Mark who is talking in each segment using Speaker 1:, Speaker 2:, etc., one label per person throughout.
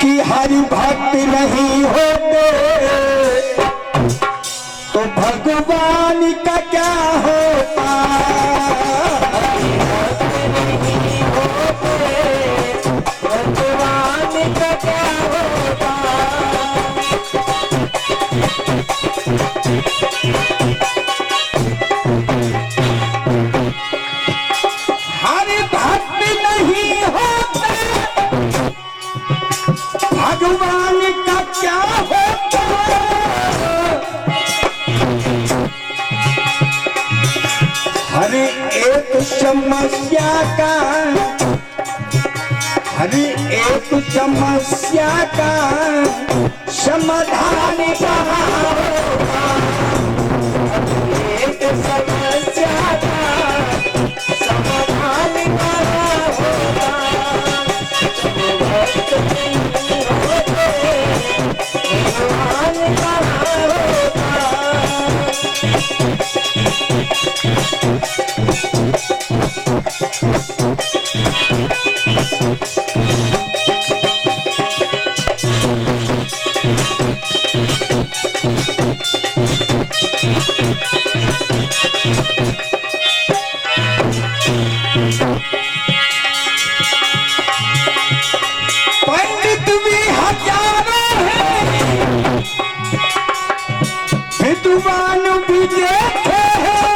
Speaker 1: कि हरि भक्त नहीं होते तो भगवान का क्या होता। भगवान का क्या होता। हरि भक्त नहीं होते भगवान का क्या होता। हर एक समस्या का समाधान कहाँ होगा। एक समस्या का समाधान कहाँ होगा। भक्त नहीं होते भगवान कहाँ होगा। पंडित भी हजारों हैं विद्वान भी देखे हैं।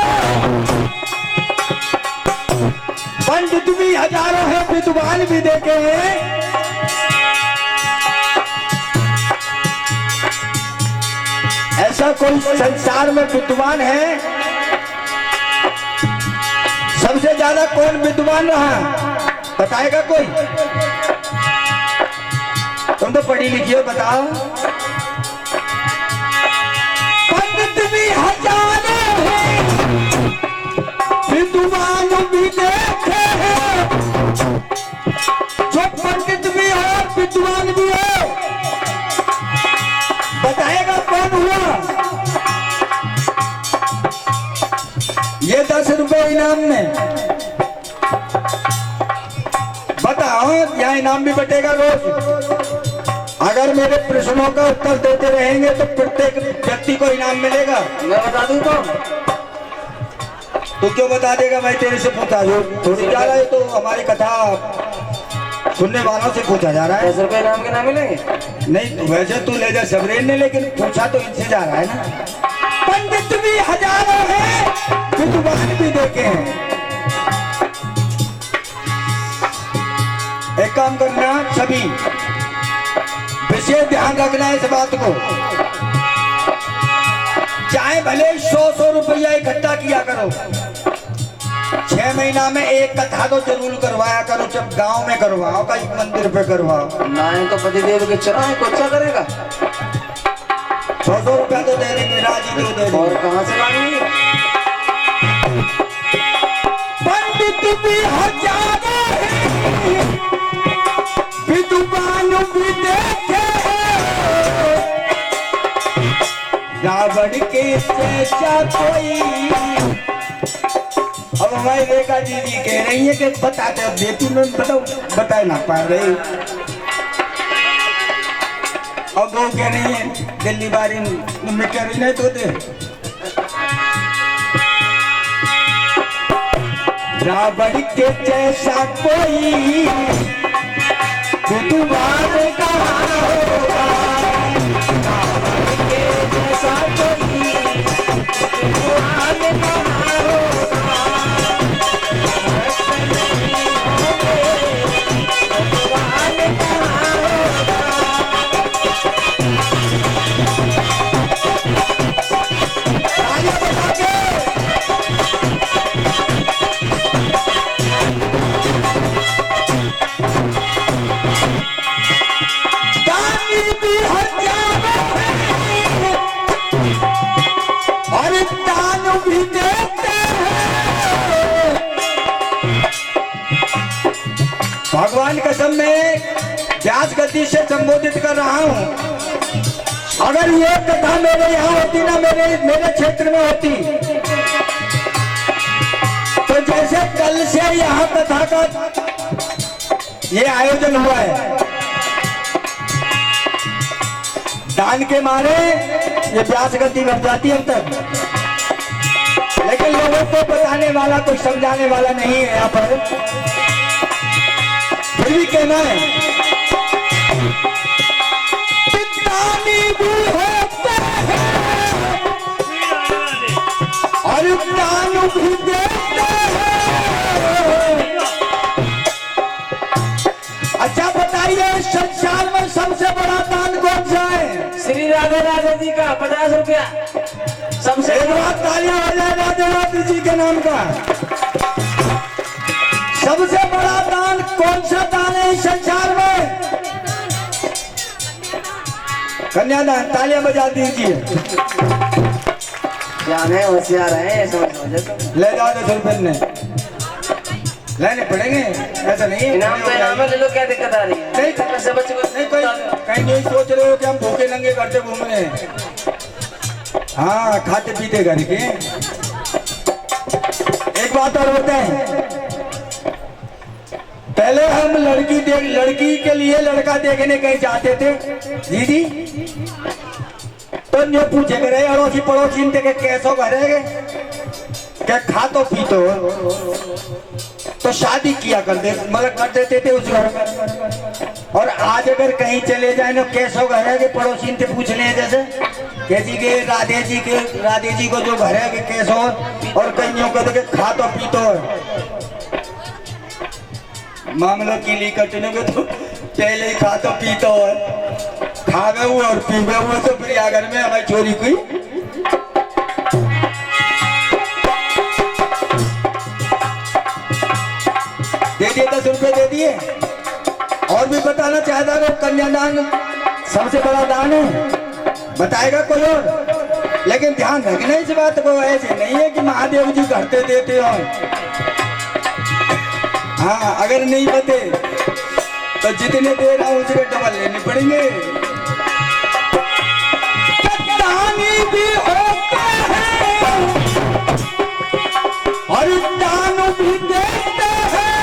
Speaker 1: पंडित भी हजारों हैं विद्वान भी देखे हैं। ऐसा कोई संसार में विद्वान है? सबसे ज्यादा कौन विद्वान रहा बताएगा कोई? तुम तो पढ़ी लिखी हो, बताओ। पंडित भी हजारों हैं विद्वान भी देखे हैं। जो पंडित भी हो विद्वान भी हो बताएगा कौन हुआ? ये 10 रुपए इनाम में बताओ, यहाँ इनाम भी बटेगा रोज। अगर मेरे प्रश्नों का उत्तर देते रहेंगे तो प्रत्येक व्यक्ति को इनाम मिलेगा। मैं बता दूं तो क्यों बता देगा? मैं तेरे से पूछा जो थोड़ी जा रहा है, तो हमारी कथा सुनने वालों से पूछा जा रहा है। 10 रुपए इनाम के नाम मिलेंगे? नहीं, वैसे तू ले जा सबरेन ने, लेकिन पूछा तो इनसे जा रहा है ना। पंडित भी हजारों हैं विद्वान भी देखे हैं। एक काम करना, सभी विशेष ध्यान रखना है इस बात को। चाहे भले 100 रुपया इकट्ठा किया करो, 6 महीना में एक कथा तो जरूर करवाया करो। जब गांव में करवाओ, कहीं मंदिर पे करवाओ। नहीं तो पतिदेव के चराहे को अच्छा करेगा। 100 रुपया तो दे देंगे, राजी तो दे देंगे। और कहाँ से लाएंगे? पंडित भी हजारों हैं विद्वान भी देखे हैं। रावण के जैसा कोई। अब हमारी रेखा दीदी कह रही है कि बताते, अब बेटी में बता ना पा रही। अब वो कह रही है दिल्ली बारी में कह रही नहीं तो दे। रावण के जैसा कोई विद्वान कहाँ होगा। रावण के जैसा कोई विद्वान कहाँ होगा। भगवान कहाँ होगा। आगे बढ़ा के भगवान कसम में व्यास गति से संबोधित कर रहा हूं। अगर ये कथा मेरे यहाँ होती ना, मेरे क्षेत्र में होती, तो जैसे कल से यहाँ कथा का ये आयोजन हुआ है, दान के मारे ये प्यास गति बढ़ जाती है अब तक, लेकिन लोगों को बताने वाला कोई समझाने वाला नहीं है यहाँ पर। फिर भी कहना है पितानी भी होते हैं और दान भी देते हैं। अच्छा बताइए संसार में सबसे बड़ा दान कौन सा है?
Speaker 2: श्री राधे राधे जी का 50 रुपया सबसे।
Speaker 1: एक बात तालियां हो जाए राधे राधे जी के नाम का। सबसे बड़ा दान कौन सा दान है इस संसार में? कन्यादान। तालियां बजा दीजिए।
Speaker 2: जाने होशियार है
Speaker 1: ले जाओ 10 रुपये ने लेने पड़ेंगे, ऐसा नहीं है।
Speaker 2: इनाम तो इनाम ले लो, क्या दिक्कत आ रही है?
Speaker 1: नहीं
Speaker 2: से बच्चे को
Speaker 1: नहीं, कहीं नहीं सोच रहे हो कि हम भूखे नंगे करते घूम रहे हैं। हाँ, खाते पीते घर के। एक बात और बताएं, पहले हम लड़की के लिए लड़का देखने कहीं जाते थे दीदी, तो जो पूछे करे अड़ोसी पड़ोसी के कैसो करेंगे क्या खा तो पी तो शादी किया मतलब कर देते थे उस घर में। और आज अगर कहीं चले जाए ना कैसो घर है कि पड़ोसी से पूछ ले, जैसे कैसी के राधे जी को जो घर है कि कैसो, और कहीं कहते कि खा तो पी तो मामला की ली कटने को तो पहले ही खा तो पी तो खावे हुए और पीवे हुए तो फिर अगर में हमारी चोरी हुई। दे दिए 10 रुपए दे दिए। और भी बताना चाहता है कन्यादान सबसे बड़ा दान है, बताएगा कोई और, लेकिन ध्यान रखना इस बात को, ऐसे नहीं है कि महादेव जी करते देते हो। हाँ, अगर नहीं बते तो जितने दे रहा हूं उसके डबल लेने पड़ेंगे। दानी भी होते हैं और दान भी देते हैं।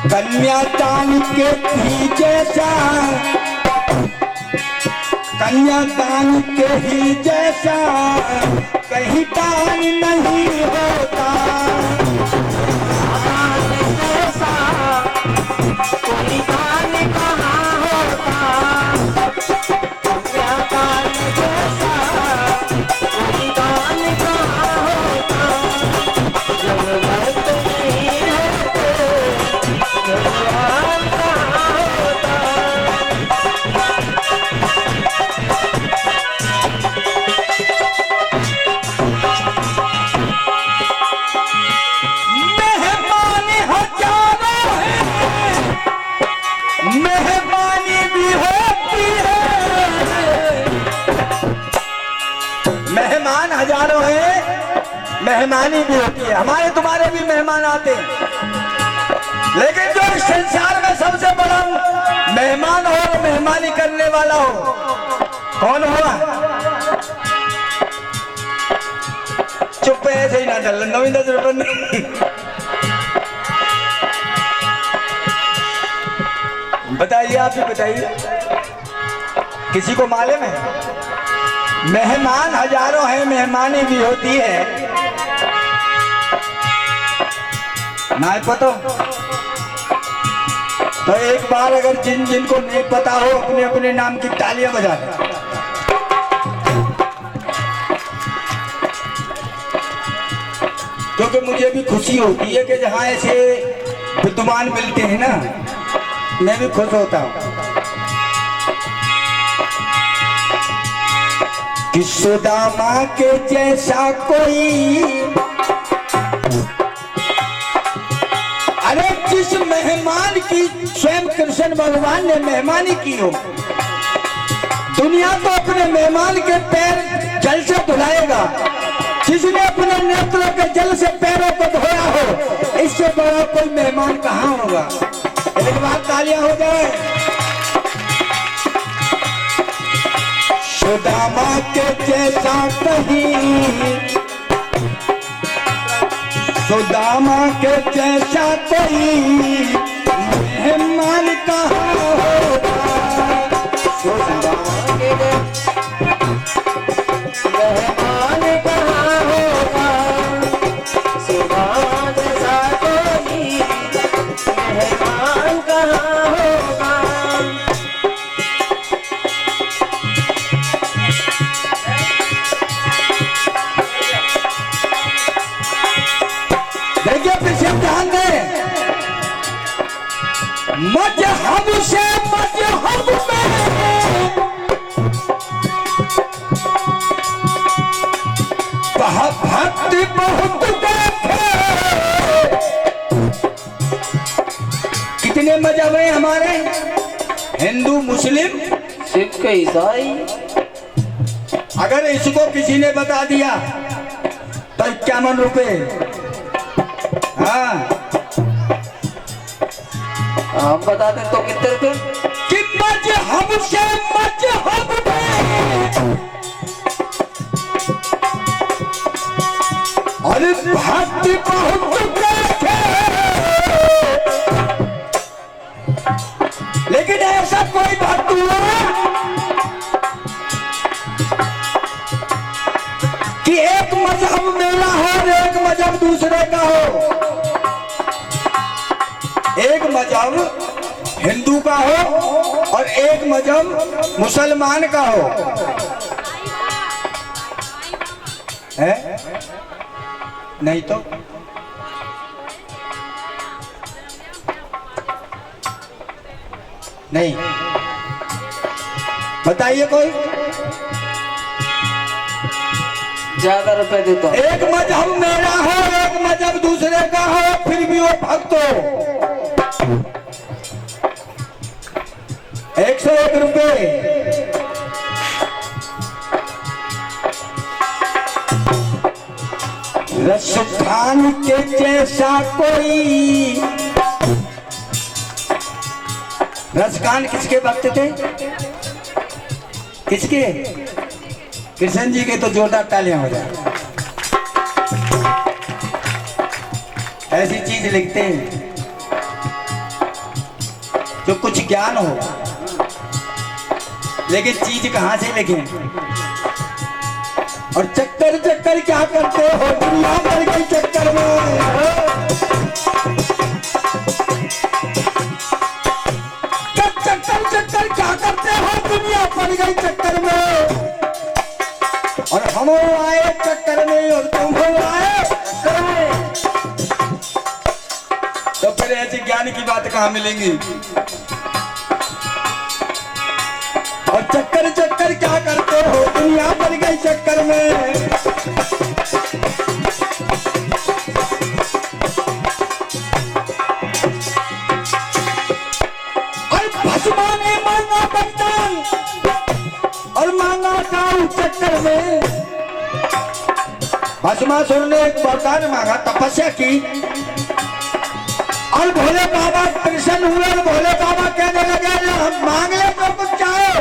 Speaker 1: कन्यादान के ही जैसा, कन्यादान के ही जैसा कहीं दान नहीं होता। कोई दान कहाँ होता, कन्यादान जैसा कोई दान कहाँ होता। जब मर्द नहीं होते भगवान कहाँ होता। मेहमानी भी होती है, मेहमान हजारों हैं, मेहमानी भी होती है। हमारे तुम्हारे भी मेहमान आते हैं, लेकिन जो इस संसार में सबसे बड़ा मेहमान हो, मेहमानी करने वाला हो, कौन हुआ? चुप है, ऐसे ही ना चल। 9-10 रुपये बताइए, आप ही बताइए, किसी को मालूम है? मेहमान हजारों हैं, मेहमानी भी होती है ना पता। तो एक बार अगर जिनको नहीं पता हो अपने अपने नाम की तालियां बजा दें। क्योंकि मुझे भी खुशी होती है कि जहां ऐसे विद्वान मिलते हैं ना, मैं भी खुश होता हूं। कि सुदामा के जैसा कोई, अरे जिस मेहमान की स्वयं कृष्ण भगवान ने मेहमानी की हो, दुनिया तो अपने मेहमान के पैर जल से धुलाएगा। जिसने अपने नेत्रों के जल से पैरों को धोया हो, इससे बड़ा कोई मेहमान कहाँ होगा। एक बार तालियां हो जाए। सुदामा के जैसा कहीं, सुदामा के जैसा कोई मेहमान कहाँ होगा। मजहब है हमारे? हिंदू, मुस्लिम,
Speaker 2: सिख, ईसाई।
Speaker 1: अगर इसको किसी ने बता दिया तो 51 रुपए। हाँ,
Speaker 2: हम बता दें तो कितने रुपए?
Speaker 1: कि मजहब से मजहब में और भक्ति बहुत देखे, लेकिन ऐसा कोई भक्त हुआ कि एक मजहब मेरा हो और एक मजहब दूसरे का हो, एक मजहब हिंदू का हो और एक मजहब मुसलमान का हो। है? नहीं तो नहीं, बताइए कोई।
Speaker 2: ज्यादा रुपए देता हूं।
Speaker 1: एक मजहब मेरा हो, एक मजहब दूसरे का हो, फिर भी वो भक्त हो। 101 रुपए। रसखान के जैसा कोई। रसखान किसके भक्त थे? किसके? कृष्ण जी के। तो जोरदार तालियां हो जाए। ऐसी चीज लिखते हैं जो कुछ ज्ञान हो, लेकिन चीज कहां से लिखें? और चक्कर चक्कर क्या करते हो दुनिया भर के चक्कर में। चक्कर चक्कर क्या करते हो दुनिया भर के चक्कर में। और हम आए चक्कर में और तुम आए चक्कर में। तो फिर ऐसी ज्ञान की बात कहां मिलेंगी? और चक्कर चक्कर क्या करते हो दुनिया भर के चक्कर में। और भस्मा ने मांगा बलिदान और मांगा काऊ चक्कर में। भस्मासुर ने एक वरदान मांगा, तपस्या की, और भोले बाबा प्रसन्न हुए। और भोले बाबा कहने लगे हम मांग ले तो कुछ चाहे।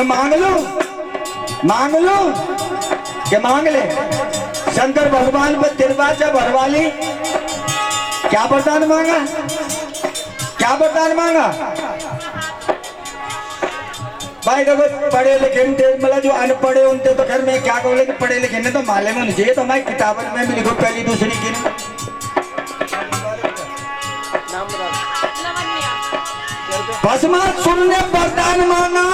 Speaker 1: मांग लो कि मांग ले। शंकर भगवान पर तिरवाचा भरवा ली। क्या वरदान मांगा? क्या वरदान मांगा? भाई देखो, पढ़े लिखे थे, मतलब जो अनपढ़े उनते तो खैर मैं क्या कहूँ, लेकिन पढ़े लिखे ने तो माले में चाहिए। तो हमारी किताबन में भी लिखो पहली दूसरी की। भस्मासुर ने वरदान मांगा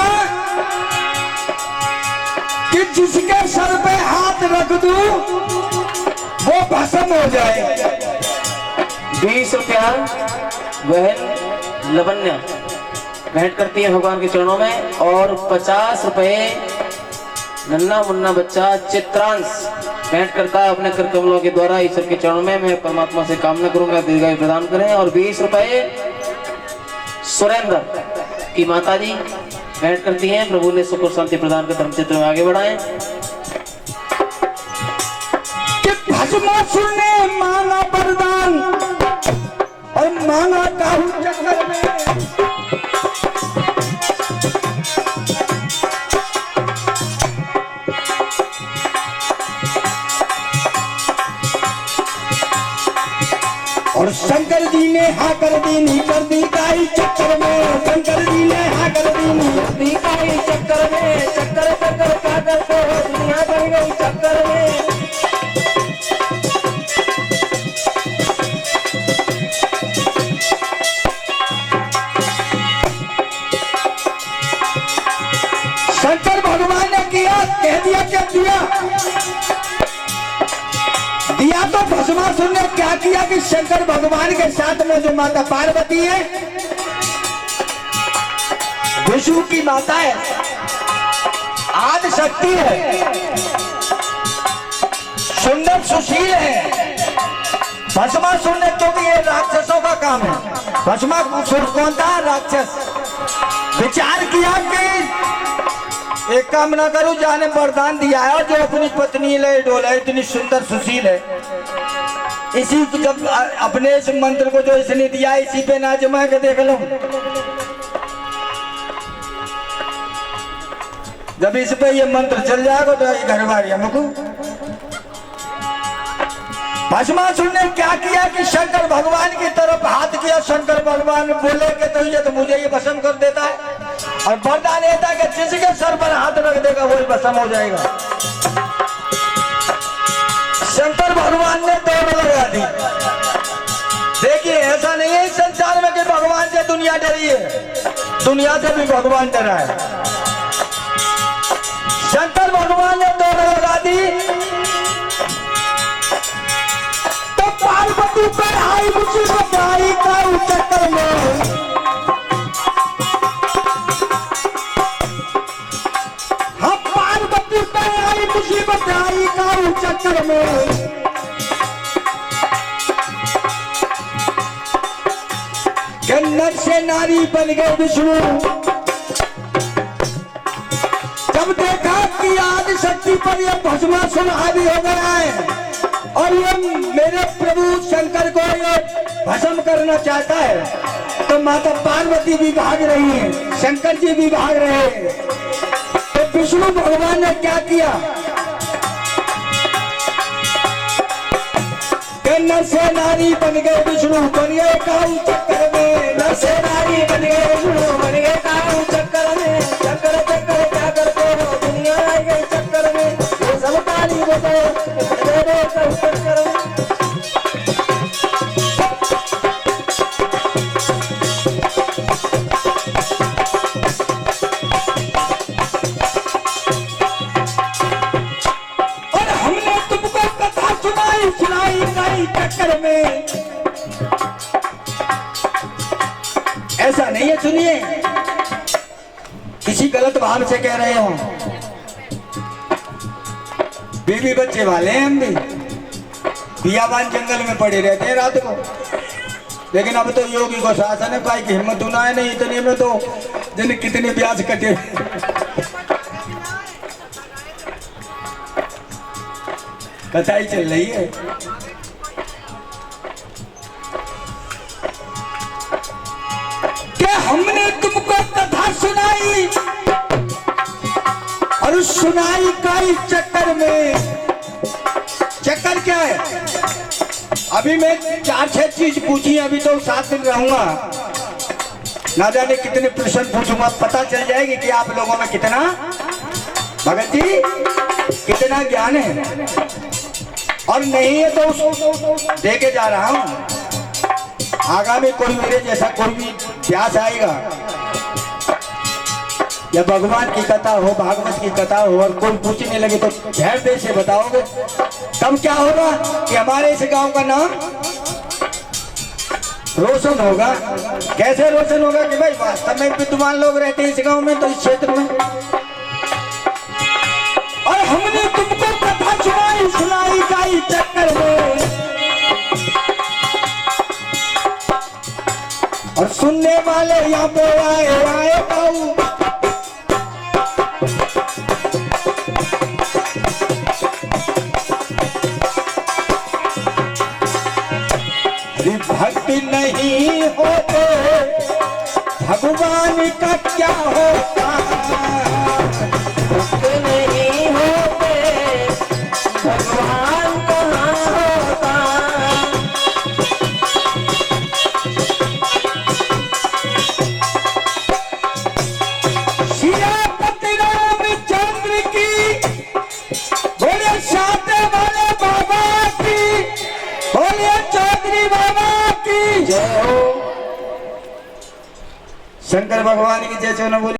Speaker 1: कि जिसके सर पे हाथ रख दूं वो भस्म हो जाए।
Speaker 2: 20 रुपया बहन लवन्या भेंट करती है भगवान के चरणों में। और 50 रुपए नन्ना मुन्ना बच्चा चित्रांश भेंट करता है अपने कर कमलों के द्वारा ईश्वर के चरणों में। मैं परमात्मा से कामना करूंगा दीर्घायु प्रदान करें। और 20 रुपए सुरेंद्र की माता जी भेंट करती हैं। प्रभु ने सुख और शांति प्रदान कर धर्म क्षेत्र में आगे बढ़ाएं।
Speaker 1: भस्मासुर ने मांगा वरदान और मांगा काहू चक्कर में। और शंकर जी ने हाँ कर दी काई चक्कर में। शंकर जी ने हाँ कर दी काई चक्कर में। चक्कर चक्कर क्या करते हो दुनिया बन गई चक्कर में। शंकर भगवान ने किया, कह दिया क्या दिया तो भस्मासुर ने क्या किया कि शंकर भगवान के साथ में जो माता पार्वती है, विष्णु की माता है, आदि शक्ति है, सुंदर सुशील है। भस्मासुर ने, क्योंकि ये राक्षसों का काम है, भस्मासुर कौन था? राक्षस। विचार किया कि एक काम ना करूं, जाने वरदान दिया है और जो अपनी पत्नी ले डोला इतनी सुंदर सुशील है, इसी को जब अपने इस मंत्र को जो इसने दिया इसी पे ना जमा के देख लो। जब इस पे ये मंत्र चल जाएगा तो ये घर बार हमको। भस्मासुर ने क्या किया कि शंकर भगवान की तरफ हाथ किया। शंकर भगवान बोले कि तो मुझे ये भस्म कर देता है, और वरदान देता है कि जिसके सर पर हाथ रख देगा वही भस्म हो जाएगा। शंकर भगवान ने दौड़ लगा दी। देखिए ऐसा नहीं है इस संसार में कि भगवान से दुनिया डरी है, दुनिया से भी भगवान डरा है। शंकर भगवान ने दौड़ लगा दी तो पार्वती पर आई मुसीबत आई काऊ चक्कर में। हम पार्वती पर आई मुसीबत आई काऊ चक्कर में। नर से नारी बन गए विष्णु। जब देखा कि आदि शक्ति पर यह भस्मासुर हावी हो गया है और ये मेरे प्रभु शंकर को ये भस्म करना चाहता है, तो माता पार्वती भी भाग रही है, शंकर जी भी भाग रहे हैं। तो विष्णु भगवान ने क्या किया? नर से नारी बन गए विष्णु, बन गए काऊ चक्कर में। नर से नारी बन गए विष्णु, बन गए काऊ चक्कर में। चक्कर चक्कर क्या करते हो, दुनिया आई गई चक्कर में। ये सब ताली बजाओ चक्कर में। और हमने तुमको कथा सुनाई कई चक्कर में। ऐसा नहीं है, सुनिए, किसी गलत भाव से कह रहे हो। बीवी बच्चे वाले हैं हम भी, बियाबान जंगल में पड़े रहते हैं रात को। लेकिन अब तो योगी को शासन है, भाई की हिम्मत होना है नहीं, इतने में तो जिन कितने ब्याज कटे। कथा ही चल रही है। क्या हमने तुमको कथा सुनाई और सुनाई काई चक्कर में। चक्कर क्या है? अभी मैं 4-6 चीज पूछी, अभी तो 7 दिन रहूंगा, ना जाने कितने प्रश्न पूछूंगा, पता चल जाएगी कि आप लोगों में कितना, भगत जी कितना ज्ञान है। और नहीं है तो देके जा रहा हूं, आगामी कोई मेरे जैसा कोई भी व्यास आएगा या भगवान की कथा हो, भागवत की कथा हो, और कोई पूछने लगे तो धैर्य से बताओगे, तब क्या होगा कि हमारे इस गांव का नाम रोशन होगा। कैसे रोशन होगा कि भाई वास्तव में विद्वान लोग रहते हैं इस गांव में, तो इस क्षेत्र में। और हमने तुमको कथा सुनाई काई चक्कर में। और सुनने वाले यहाँ पे आए काऊ। भक्ति नहीं होते भगवान का क्या होता। भक्ति नहीं होते भगवान कहाँ होता। सियापति रामचंद्र की बोले शादी वाले बाबा की, बोले चौधरी बाबा की जय हो। शंकर भगवान की जय। बोले